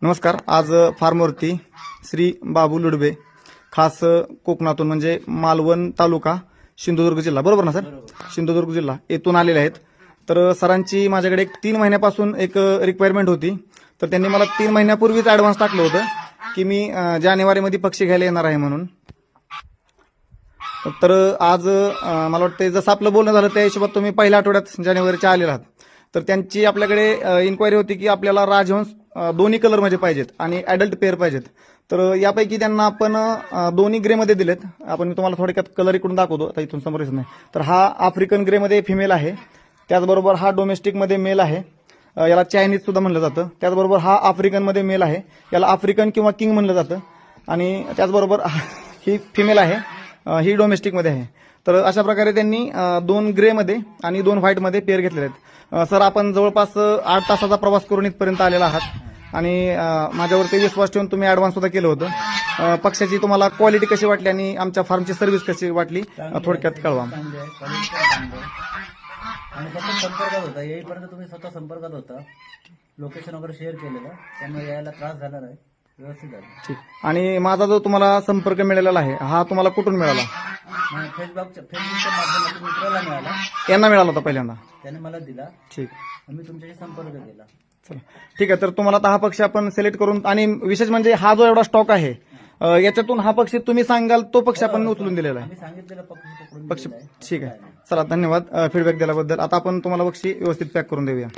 नमस्कार. आज फार्मवरती श्री बाबू लुडबे खास कोकणातून म्हणजे मालवण तालुका सिंधुदुर्ग जिल्हा, बरोबर ना सर? सिंधुदुर्ग जिल्हा येथून आलेले आहेत. तर सरांची माझ्याकडे 3 महिन्यापासून एक रिक्वायरमेंट होती. तर त्यांनी मला 3 महिन्यापूर्वीच ऍडव्हान्स टाकलं होतं की मी जानेवारीमध्ये पक्षी घ्यायला येणार आहे म्हणून. तर आज मला वाटतं जसं आपलं बोलणं झालं त्या हिशोबात तुम्ही पहिल्या आठवड्यात जानेवारीच्या आलेला आहात. तर त्यांची आपल्याकडे इन्क्वायरी होती की आपल्याला राजहंस दोन्ही कलरमध्ये पाहिजेत आणि ॲडल्ट पेअर पाहिजेत. तर यापैकी त्यांना आपण दोन्ही ग्रेमध्ये दिलेत. मी तुम्हाला थोडक्यात कलर इकडून दाखवतो, आता इथून समोर दिसत नाही. तर हा आफ्रिकन ग्रेमध्ये फिमेल आहे, त्याचबरोबर हा डोमेस्टिकमध्ये मेल आहे, याला चायनीज सुद्धा म्हणलं जातं. त्याचबरोबर हा आफ्रिकनमध्ये मेल आहे, याला आफ्रिकन किंवा किंग म्हणलं जातं. आणि त्याचबरोबर ही फिमेल आहे, ही डोमेस्टिकमध्ये आहे. तर अशा प्रकारे त्यांनी 2 ग्रेमध्ये आणि 2 व्हाईटमध्ये पेअर घेतलेले आहेत. सर, आपण जवळपास 8 तासाचा प्रवास करून इथपर्यंत आलेला आहात आणि माझ्यावरती विश्वास ठेवून तुम्ही ॲडव्हान्स सुद्धा केलं होतं. पक्षाची तुम्हाला क्वालिटी कशी वाटली आणि आमच्या फार्मची सर्व्हिस कशी वाटली थोडक्यात कळवा. आणि स्वतः संपर्कात होता, येईपर्यंत तुम्ही स्वतः संपर्कात होता, लोकेशन वगैरे शेअर केलेलं, त्यामुळे यायला त्रास झाला नाही, व्यवस्थित झालं. ठीक. आणि माझा जो तुम्हाला संपर्क मिळालेला आहे हा तुम्हाला कुठून मिळाला? फेसबुकच्या माध्यमातून मित्राला मिळाला, यांना मिळाला होता पहिल्यांदा? त्याने मला दिला. ठीक. मी तुमच्याशी संपर्क केला. चला ठीक आहे. तर तुम्हाला आता हा पक्षी आपण सिलेक्ट करून, आणि विशेष म्हणजे हा जो एवढा स्टॉक आहे याच्यातून हा पक्षी तुम्ही सांगाल तो पक्षी आपण उचलून दिलेला आहे. मी सांगितलेलं पक्षी पक्षी ठीक आहे. चला, धन्यवाद फीडबॅक दिल्याबद्दल. आता आपण तुम्हाला पक्षी व्यवस्थित पॅक करून देऊया.